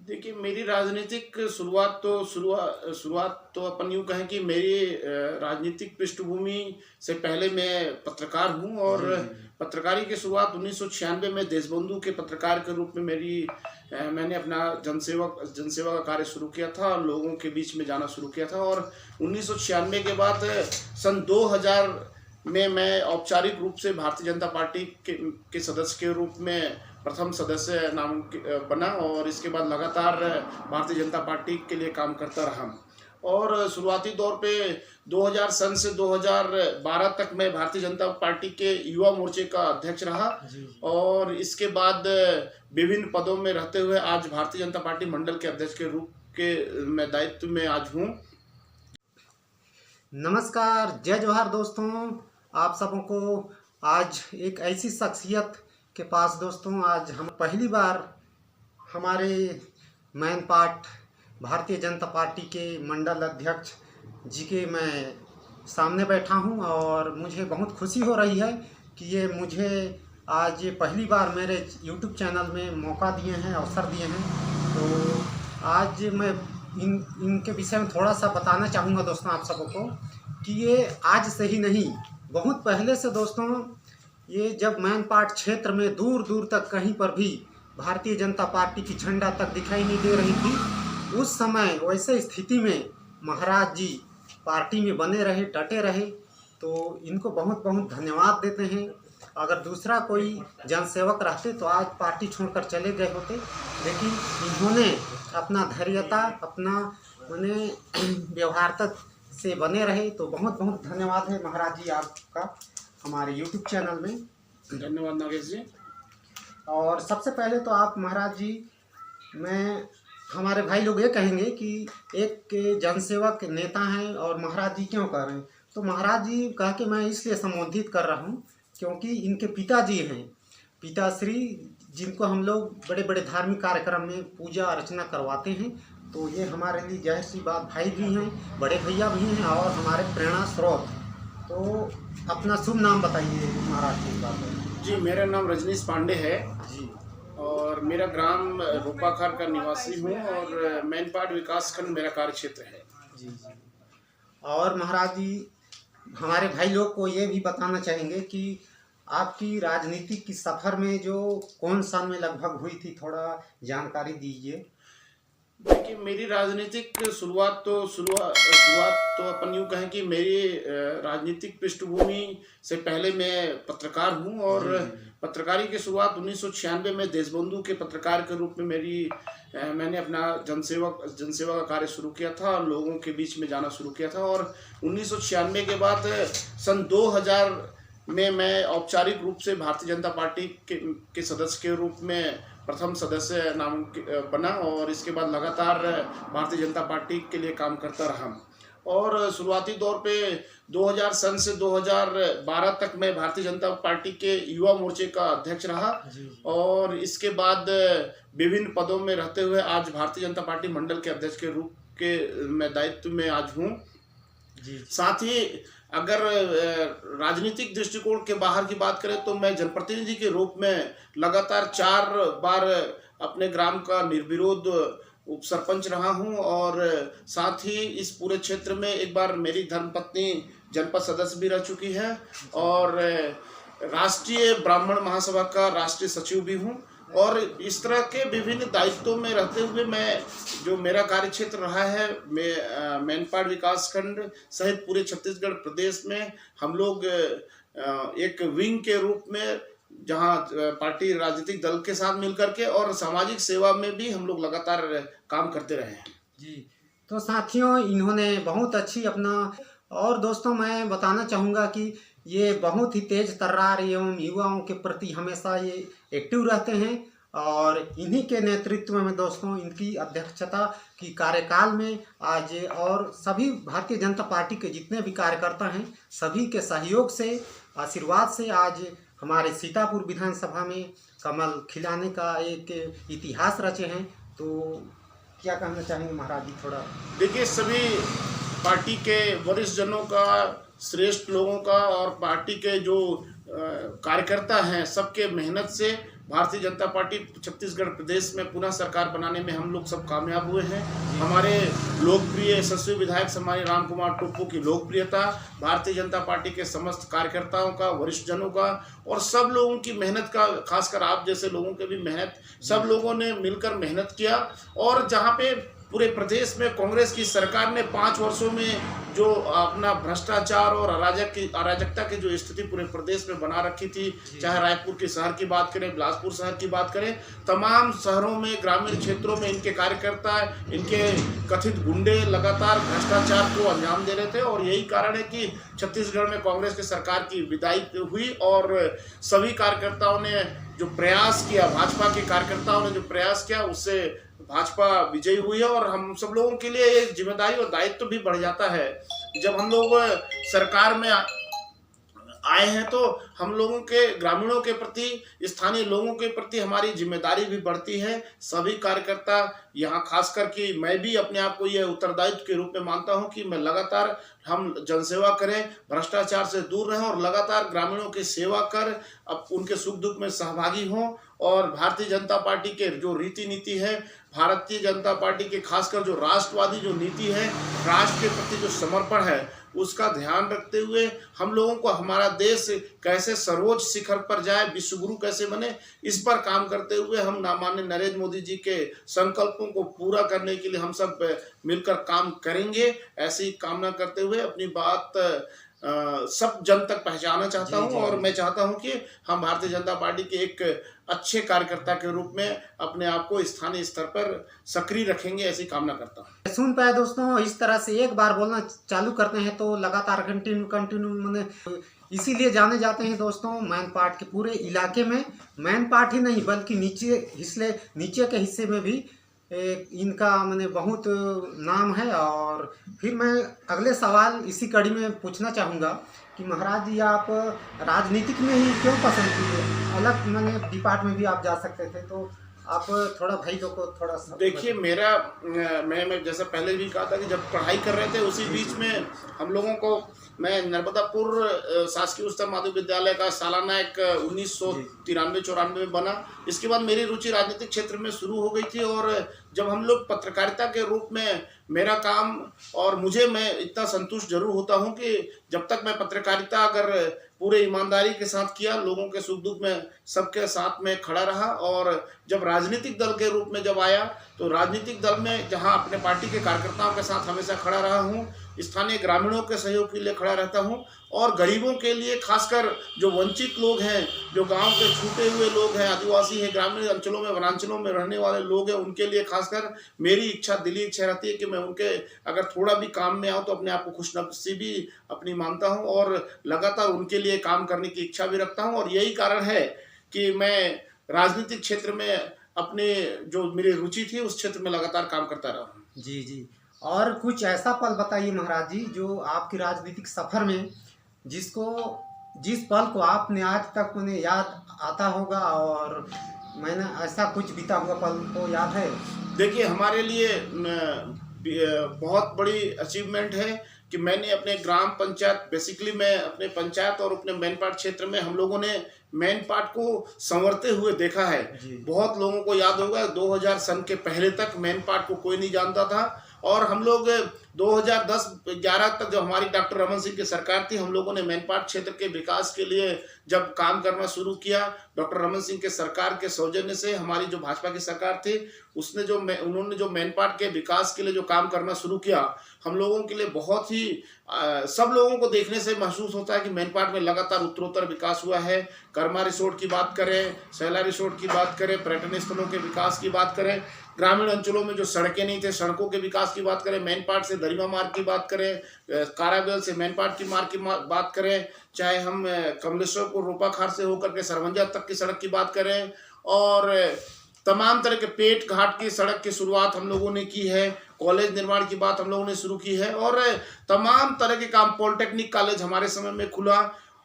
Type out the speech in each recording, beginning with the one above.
देखिए, मेरी राजनीतिक शुरुआत तो अपन यूँ कहें कि मेरी राजनीतिक पृष्ठभूमि से पहले मैं पत्रकार हूँ और पत्रकारी की शुरुआत 1996 में देशबंधु के पत्रकार के रूप में मैंने अपना जनसेवा का कार्य शुरू किया था और लोगों के बीच में जाना शुरू किया था। और 1996 के बाद सन 2000 में मैं औपचारिक रूप से भारतीय जनता पार्टी के सदस्य के रूप में प्रथम सदस्य बना और इसके बाद लगातार भारतीय जनता पार्टी के लिए काम करता रहा। और शुरुआती दौर पे 2000 सन से 2012 तक मैं भारतीय जनता पार्टी के युवा मोर्चे का अध्यक्ष रहा और इसके बाद विभिन्न पदों में रहते हुए आज भारतीय जनता पार्टी मंडल के अध्यक्ष के रूप के मैं दायित्व में आज हूँ। नमस्कार, जय जोहार दोस्तों। आप सबों को आज एक ऐसी शख्सियत के पास दोस्तों आज हम पहली बार हमारे man part Bharatiya Janata party के मंडल अध्यक्ष जी के मैं सामने बैठा हूं और मुझे बहुत खुशी हो रही है कि ये मुझे आज ये पहली बार मेरे YouTube चैनल में मौका दिए हैं, अवसर दिए हैं। तो आज मैं इनके विषय में थोड़ा सा बताना चाहूँगा दोस्तों आप सबों को कि ये आज से ही नहीं, बहुत पहले से दोस्तों, ये जब मैन पार्ट क्षेत्र में दूर दूर तक कहीं पर भी भारतीय जनता पार्टी की झंडा तक दिखाई नहीं दे रही थी, उस समय वैसे स्थिति में महाराज जी पार्टी में बने रहे, डटे रहे। तो इनको बहुत बहुत धन्यवाद देते हैं। अगर दूसरा कोई जनसेवक रहते तो आज पार्टी छोड़कर चले गए होते, लेकिन इन्होंने अपना धैर्यता, अपना व्यवहारता से बने रहे। तो बहुत बहुत धन्यवाद है महाराज जी आपका हमारे YouTube चैनल में। धन्यवाद नागेश जी। और सबसे पहले तो आप महाराज जी, मैं हमारे भाई लोग ये कहेंगे कि एक जनसेवक नेता हैं और महाराज जी क्यों कह रहे हैं, तो महाराज जी कह के मैं इसलिए संबोधित कर रहा हूँ क्योंकि इनके पिताजी हैं, पिताश्री, जिनको हम लोग बड़े बड़े धार्मिक कार्यक्रम में पूजा अर्चना करवाते हैं। तो ये हमारे लिए जाहिर सी बात भाई भी हैं, बड़े भैया भी हैं और हमारे प्रेरणा स्रोत। तो अपना शुभ नाम बताइए महाराज जी बात। जी, मेरा नाम रजनीश पांडे है जी और मेरा ग्राम रूपाखार का निवासी हूँ और मैनपाट विकास खंड मेरा कार्य क्षेत्र है। जी जी। और महाराज जी, हमारे भाई लोग को ये भी बताना चाहेंगे कि आपकी राजनीति की सफ़र में जो कौन साल में लगभग हुई थी, थोड़ा जानकारी दीजिए। देखिए, मेरी राजनीतिक शुरुआत तो अपन यूँ कहें कि मेरी राजनीतिक पृष्ठभूमि से पहले मैं पत्रकार हूँ और पत्रकारी की शुरुआत 1996 में देशबंधु के पत्रकार के रूप में मैंने अपना जनसेवा का कार्य शुरू किया था और लोगों के बीच में जाना शुरू किया था। और 1996 के बाद सन 2000 में मैं औपचारिक रूप से भारतीय जनता पार्टी के सदस्य के रूप में प्रथम सदस्य बना और इसके बाद लगातार भारतीय जनता पार्टी के लिए काम करता रहा। और शुरुआती दौर पे 2000 सन से 2012 तक मैं भारतीय जनता पार्टी के युवा मोर्चे का अध्यक्ष रहा और इसके बाद विभिन्न पदों में रहते हुए आज भारतीय जनता पार्टी मंडल के अध्यक्ष के रूप के मैं दायित्व में आज हूँ। साथ ही अगर राजनीतिक दृष्टिकोण के बाहर की बात करें तो मैं जनप्रतिनिधि के रूप में लगातार 4 बार अपने ग्राम का निर्विरोध उप सरपंच रहा हूं और साथ ही इस पूरे क्षेत्र में एक बार मेरी धर्मपत्नी जनपद सदस्य भी रह चुकी है और राष्ट्रीय ब्राह्मण महासभा का राष्ट्रीय सचिव भी हूं। और इस तरह के विभिन्न दायित्वों में रहते हुए मैं जो मेरा कार्य क्षेत्र रहा है, मैनपाट विकास खंड सहित पूरे छत्तीसगढ़ प्रदेश में हम लोग एक विंग के रूप में, जहां पार्टी राजनीतिक दल के साथ मिलकर के और सामाजिक सेवा में भी हम लोग लगातार काम करते रहे हैं। जी, तो साथियों, इन्होंने बहुत अच्छी अपना, और दोस्तों मैं बताना चाहूँगा कि ये बहुत ही तेज तर्रार एवं युवाओं के प्रति हमेशा ये एक्टिव रहते हैं और इन्हीं के नेतृत्व में दोस्तों, इनकी अध्यक्षता की कार्यकाल में आज और सभी भारतीय जनता पार्टी के जितने भी कार्यकर्ता हैं, सभी के सहयोग से, आशीर्वाद से आज हमारे सीतापुर विधानसभा में कमल खिलाने का एक इतिहास रचे हैं। तो क्या कहना चाहेंगे महाराज जी थोड़ा? देखिए, सभी पार्टी के वरिष्ठ जनों का, श्रेष्ठ लोगों का और पार्टी के जो कार्यकर्ता हैं, सबके मेहनत से भारतीय जनता पार्टी छत्तीसगढ़ प्रदेश में पुनः सरकार बनाने में हम लोग सब कामयाब हुए हैं। हमारे लोकप्रिय यशस्वी विधायक सम्मानीय राम कुमार टोप्पो की लोकप्रियता, भारतीय जनता पार्टी के समस्त कार्यकर्ताओं का, वरिष्ठ जनों का और सब लोगों की मेहनत का, खासकर आप जैसे लोगों के भी मेहनत, सब लोगों ने मिलकर मेहनत किया। और जहाँ पे पूरे प्रदेश में कांग्रेस की सरकार ने 5 वर्षों में जो अपना भ्रष्टाचार और अराजकता की जो स्थिति पूरे प्रदेश में बना रखी थी, चाहे रायपुर के शहर की बात करें, बिलासपुर शहर की बात करें, तमाम शहरों में, ग्रामीण क्षेत्रों में इनके कार्यकर्ता, इनके कथित गुंडे लगातार भ्रष्टाचार को अंजाम दे रहे थे। और यही कारण है कि छत्तीसगढ़ में कांग्रेस की सरकार की विदाई हुई और सभी कार्यकर्ताओं ने जो प्रयास किया, भाजपा के कार्यकर्ताओं ने जो प्रयास किया, उससे भाजपा विजयी हुई है। और हम सब लोगों के लिए एक जिम्मेदारी और दायित्व भी बढ़ जाता है। जब हम लोग सरकार में आए हैं तो हम लोगों के, ग्रामीणों के प्रति, स्थानीय लोगों के प्रति हमारी जिम्मेदारी भी बढ़ती है। सभी कार्यकर्ता यहाँ, खासकर कि मैं भी अपने आप को यह उत्तरदायित्व के रूप में मानता हूँ कि मैं लगातार हम जनसेवा करें, भ्रष्टाचार से दूर रहें और लगातार ग्रामीणों की सेवा कर अब उनके सुख दुख में सहभागी हों। और भारतीय जनता पार्टी के जो रीति नीति है, भारतीय जनता पार्टी के खासकर जो राष्ट्रवादी जो नीति है, राष्ट्र के प्रति जो समर्पण है, उसका ध्यान रखते हुए हम लोगों को हमारा देश कैसे सर्वोच्च शिखर पर जाए, विश्व गुरु कैसे बने, इस पर काम करते हुए हम माननीय नरेंद्र मोदी जी के संकल्पों को पूरा करने के लिए हम सब मिलकर काम करेंगे। ऐसी कामना करते हुए अपनी बात सब जन तक पहुंचाना चाहता हूं। और मैं चाहता हूं कि हम भारतीय जनता पार्टी के एक अच्छे कार्यकर्ता के रूप में अपने आप को स्थानीय स्तर पर सक्रिय रखेंगे, ऐसी कामना करता हूं। सुन पाए दोस्तों, इस तरह से एक बार बोलना चालू करते हैं तो लगातार कंटिन्यू मैंने इसीलिए जाने जाते हैं दोस्तों। मैनपाट के पूरे इलाके में, मैनपाट ही नहीं बल्कि नीचे के हिस्से में भी इनका मैंने बहुत नाम है। और फिर मैं अगले सवाल इसी कड़ी में पूछना चाहूँगा कि महाराज जी, आप राजनीतिक में ही क्यों पसंद किए? अलग मैंने डिपार्टमेंट भी आप जा सकते थे, तो आप थोड़ा भाई लोग को थोड़ा सा देखिए। मैं जैसा पहले भी कहा था कि जब पढ़ाई कर रहे थे उसी बीच में हम लोगों को, मैं नर्मदापुर शासकीय उच्चतर माध्यमिक विद्यालय का सालाना एक 1993-94 में बना। इसके बाद मेरी रुचि राजनीतिक क्षेत्र में शुरू हो गई थी। और जब हम लोग पत्रकारिता के रूप में मेरा काम, और मैं इतना संतुष्ट जरूर होता हूं कि जब तक मैं पत्रकारिता अगर पूरे ईमानदारी के साथ किया, लोगों के सुख दुख में सबके साथ में खड़ा रहा। और जब राजनीतिक दल के रूप में जब आया तो राजनीतिक दल में जहां अपने पार्टी के कार्यकर्ताओं के साथ हमेशा खड़ा रहा हूं, स्थानीय ग्रामीणों के सहयोग के लिए खड़ा रहता हूं और गरीबों के लिए, खासकर जो वंचित लोग हैं, जो गांव के छूटे हुए लोग हैं, आदिवासी हैं, ग्रामीण अंचलों में, वनांचलों में रहने वाले लोग हैं, उनके लिए खासकर मेरी दिली इच्छा रहती है कि मैं उनके अगर थोड़ा भी काम में आऊँ तो अपने आप को खुशनसीबी अपनी मानता हूँ और लगातार उनके लिए काम करने की इच्छा भी रखता हूँ। और यही कारण है कि मैं राजनीतिक क्षेत्र में अपने जो मेरी रुचि थी उस क्षेत्र में लगातार काम करता रहा हूँ। जी। और कुछ ऐसा पल बताइए महाराज जी, जो आपके राजनीतिक सफर में जिस पल को आपने आज तक मैंने याद आता होगा, और मैंने ऐसा कुछ बीता हुआ पल को याद है? देखिए, हमारे लिए बहुत बड़ी अचीवमेंट है कि मैंने अपने ग्राम पंचायत, बेसिकली मैं अपने पंचायत और अपने मैनपाट क्षेत्र में, हम लोगों ने मैनपाट को संवरते हुए देखा है। बहुत लोगों को याद होगा 2000 सन के पहले तक मैनपाट को कोई नहीं जानता था। और हम लोग 2010-11 तक जब हमारी डॉक्टर रमन सिंह की सरकार थी, हम लोगों ने मैनपाट क्षेत्र के विकास के लिए जब काम करना शुरू किया, डॉक्टर रमन सिंह के सरकार के सौजन्य से, हमारी जो भाजपा की सरकार थी उन्होंने जो मैनपाट के विकास के लिए जो काम करना शुरू किया, हम लोगों के लिए बहुत ही सब लोगों को देखने से महसूस होता है कि मैनपाट में लगातार उत्तरोत्तर विकास हुआ है। कर्मा रिसोर्ट की बात करें, सैला रिसोर्ट की बात करें, पर्यटन स्थलों के विकास की बात करें, ग्रामीण अंचलों में जो सड़कें नहीं थे, सड़कों के विकास की बात करें, मैनपाट से दरिमा मार्ग की बात करें, काराबेल से मैनपाट की मार्ग की बात करें, चाहे हम कमलेश्वरपुर रोपाखार से होकर के सरवंजा तक की सड़क की बात करें, और तमाम तरह के पेट घाट की सड़क की शुरुआत हम लोगों ने की है, कॉलेज निर्माण की बात हम लोगों ने शुरू की है, और तमाम तरह के काम, पॉलिटेक्निक कॉलेज हमारे समय में खुला।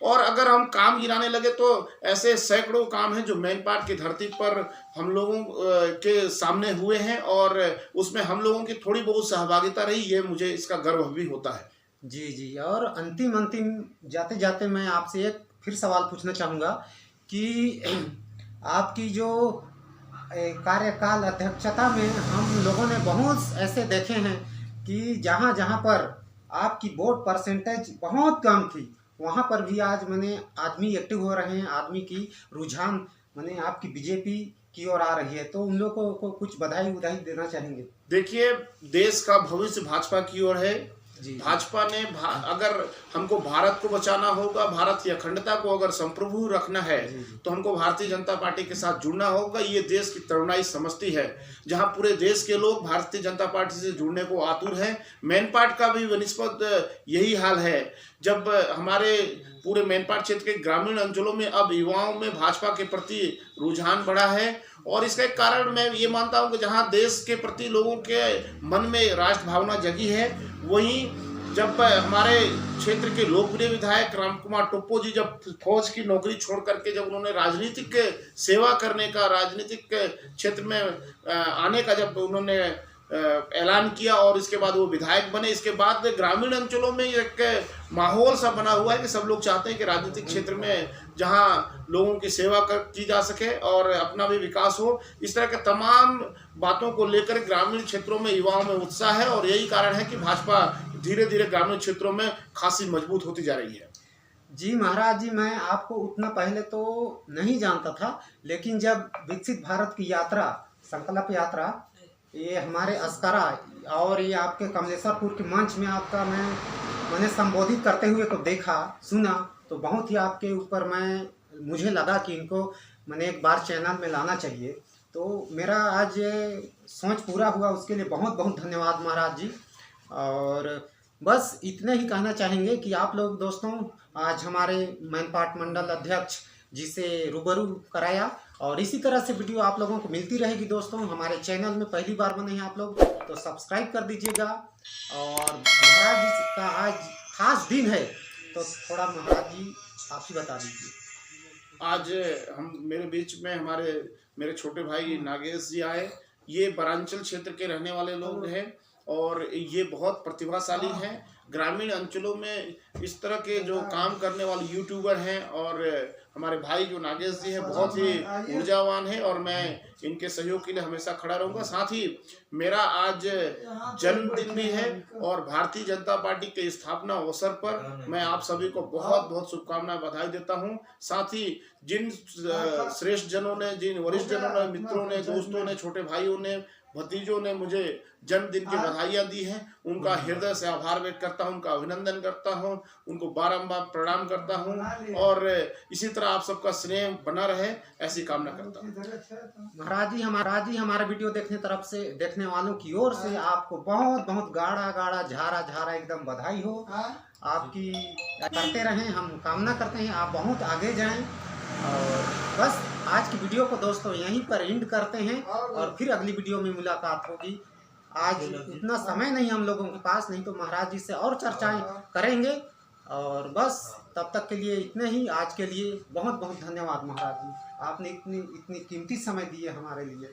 और अगर हम काम गिनाने लगे तो ऐसे सैकड़ों काम हैं जो मैनपाट की धरती पर हम लोगों के सामने हुए हैं, और उसमें हम लोगों की थोड़ी बहुत सहभागिता रही, ये मुझे इसका गर्व भी होता है। जी। और अंतिम जाते जाते मैं आपसे एक फिर सवाल पूछना चाहूँगा कि आपकी जो कार्यकाल अध्यक्षता में हम लोगों ने बहुत ऐसे देखे हैं कि जहाँ जहाँ पर आपकी वोट परसेंटेज बहुत कम थी, वहाँ पर भी आज मैंने आदमी एक्टिव हो रहे हैं, आदमी की रुझान मैंने आपकी बीजेपी की ओर आ रही है। तो उन लोगों को कुछ बधाई देना चाहेंगे? देखिए, देश का भविष्य भाजपा की ओर है। जी। भाजपा ने अगर हमको भारत को बचाना होगा, भारत की अखंडता को अगर संप्रभु रखना है, तो हमको भारतीय जनता पार्टी के साथ जुड़ना होगा। ये देश की तरुणाई समझती है, जहां पूरे देश के लोग भारतीय जनता पार्टी से जुड़ने को आतुर हैं। मैनपाट का भी बनिस्बत यही हाल है। जब हमारे पूरे मैनपाट क्षेत्र के ग्रामीण अंचलों में अब युवाओं में भाजपा के प्रति रुझान बढ़ा है, और इसका एक कारण मैं ये मानता हूँ कि जहाँ देश के प्रति लोगों के मन में राष्ट्र भावना जगी है, वहीं जब हमारे क्षेत्र के लोकप्रिय विधायक राम कुमार टोप्पो जी जब फौज की नौकरी छोड़ करके जब उन्होंने राजनीतिक सेवा करने का, राजनीतिक क्षेत्र में आने का जब उन्होंने ऐलान किया और इसके बाद वो विधायक बने, इसके बाद ग्रामीण अंचलों में एक माहौल सा बना हुआ है कि सब लोग चाहते हैं कि राजनीतिक क्षेत्र में जहां लोगों की सेवा की जा सके और अपना भी विकास हो। इस तरह के तमाम बातों को लेकर ग्रामीण क्षेत्रों में युवाओं में उत्साह है, और यही कारण है कि भाजपा धीरे धीरे ग्रामीण क्षेत्रों में खासी मजबूत होती जा रही है। जी महाराज जी, मैं आपको उतना पहले तो नहीं जानता था, लेकिन जब विकसित भारत की यात्रा, संकल्प यात्रा, ये हमारे अस्करा और ये आपके कमलेश्वरपुर के मंच में आपका मैंने संबोधित करते हुए को देखा, सुना, तो बहुत ही आपके ऊपर मुझे लगा कि इनको मैंने एक बार चैनल में लाना चाहिए। तो मेरा आज ये सोच पूरा हुआ, उसके लिए बहुत बहुत धन्यवाद महाराज जी। और बस इतने ही कहना चाहेंगे कि आप लोग दोस्तों आज हमारे मैनपाट मंडल अध्यक्ष जी से रूबरू कराया, और इसी तरह से वीडियो आप लोगों को मिलती रहेगी। दोस्तों हमारे चैनल में पहली बार बने हैं आप लोग तो सब्सक्राइब कर दीजिएगा। और महाराज जी का आज खास दिन है, तो थोड़ा महाराज जी आप ही बता दीजिए। आज मेरे बीच में मेरे छोटे भाई नागेश जी आए। ये वनांचल क्षेत्र के रहने वाले लोग हैं और ये बहुत प्रतिभाशाली हैं। ग्रामीण अंचलों में इस तरह के जो काम करने वाले यूट्यूबर हैं, और हमारे भाई जो नागेश जी हैं बहुत ही ऊर्जावान हैं, और मैं इनके सहयोग के लिए हमेशा खड़ा रहूँगा। साथ ही मेरा आज जन्मदिन भी है, और भारतीय जनता पार्टी के स्थापना अवसर पर मैं आप सभी को बहुत बहुत शुभकामनाएं, बधाई देता हूं। साथ ही जिन श्रेष्ठ जनों ने, जिन वरिष्ठ जनों ने, मित्रों ने, दोस्तों ने, छोटे भाइयों ने, भतीजों ने मुझे जन्मदिन की बधाइयाँ दी हैं, उनका हृदय से आभार व्यक्त करता हूं, उनका अभिनंदन करता हूं, उनको बारंबार प्रणाम करता हूं, और इसी तरह आप सबका स्नेह बना रहे, ऐसी कामना करता हूं। महाराज जी हमारा वीडियो देखने वालों की ओर से आपको बहुत बहुत गाढ़ा झारा एकदम बधाई हो। आपकी करते रहें, हम कामना करते हैं आप बहुत आगे जाएं। और बस आज की वीडियो को दोस्तों यहीं पर एंड करते हैं, और फिर अगली वीडियो में मुलाकात होगी। आज इतना समय नहीं हम लोगों के पास, नहीं तो महाराज जी से और चर्चाएं करेंगे। और बस तब तक के लिए इतने ही। आज के लिए बहुत बहुत धन्यवाद महाराज जी, आपने इतनी कीमती समय दिए हमारे लिए।